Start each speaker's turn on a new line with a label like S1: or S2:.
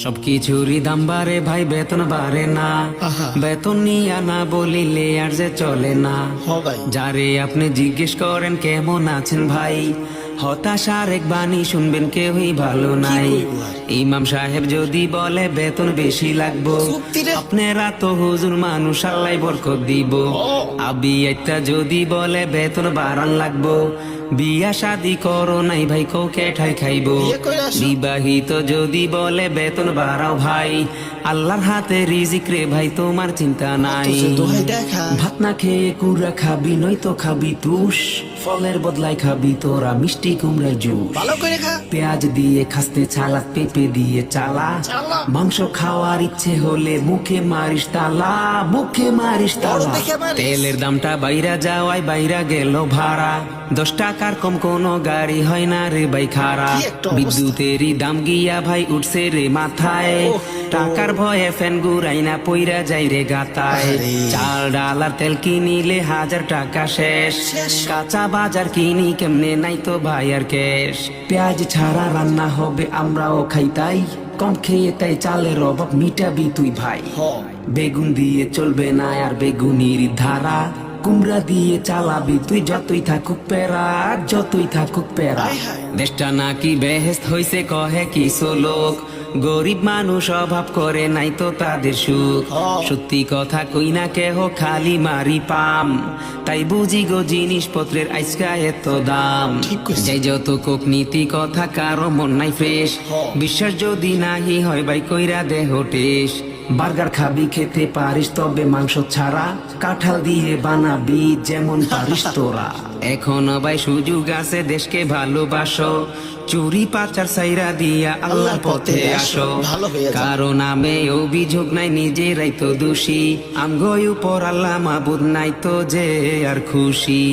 S1: সবকিছুরই দাম বাড়ে ভাই, বেতন বাড়ে না। বেতন নিয়া না বলিলে আর যে চলে না। যারে আপনি জিজ্ঞেস করেন কেমন আছেন ভাই, হতাশার এক বাণী শুনবেন কেউই ভালো নাই। ইমাম সাহেব যদি বলে বেতন বেশি লাগবো, আপনারা তো হুজুর মানুষ, আল্লাহ বরকত দিব। আবি একটা যদি বলে বেতন বাড়ান লাগবো, বিয়া শাদি করো নাই ভাই, কোকে ঠাই খাইবো। বিবাহিত যদি বলে বেতন বাড়াও ভাই, আল্লাহর হাতে রিজিক রে ভাই, তোমার চিন্তা নাই। ভাত না খেয়ে কুড়া খাবি, নয়তো খাবি তুষ, ফলের বদলায় খাবি তোরা মিষ্টি কুমড়ার জুস। পেঁয়াজ দিয়ে খাস্তে ছালা, পেঁপে দিয়ে চালা, মাংস খাওয়ার ইচ্ছে হলে মুখে মারিস তালা, মুখে মারিস তালা। তেলের দামটা বাইরা যাওয়ায় বাইরা গেল ভাড়া, 10 টাকার কম কোনো গাড়ি হয় না রে ভাই খারা। বিদ্যুতেরই দাম গিয়া ভাই উঠছে রে মাথায়, টাকার ভয়ে ফ্যান গুড়াই না পইরা যাই রে গাতায়। চাল ডাল আর তেল কিনিলে 1000 টাকা শেষ, কাঁচা বাজার কিনি কেমনে নাই তো ভাই আর ক্যাশ। পেঁয়াজ ছাড়া রান্না হবে আমরাও খাই তাই, কম খেয়ে তাই চালের অভাব মিটাবি তুই ভাই। বেগুন দিয়ে চলবে না আর বেগুনির ধারা, কুমড়া দিয়ে চালাবি তুই যতই থাকুক প্যারা, যতই থাকুক প্যারা। দেশটা নাকি বেহেস্ত হইছে কহে কিছু লোক, গরিব মানুষ অভাব করে নাই তো তাদের সুখ। সত্যি কথা কই না কেহ খালি মারি পাম, তাই বুঝি গো জিনিসপত্রের আজকা এত দাম। যাই যত কোক নীতি কথা কারো মন নাই ফ্রেশ, বিশ্বাস যদি নাহি হয় ভাই কইরা দেহ টেস। বার্গার খাবি খেতে পারিস তবে মাংস ছাড়া, কাঁঠাল দিয়ে বানাবি যেমন পারিস তোরা। এখনো ভাই সুযোগ আছে, দেশকে ভালোবাসো, চুরি পাচার সাইরা দিয়া আল্লাহর পথে আসো। কারো নামে অভিযোগ নাই, নিজেরাই তো দোষী, আমগো উপর আল্লাহ মাবুদ নাই তো যে আর খুশি।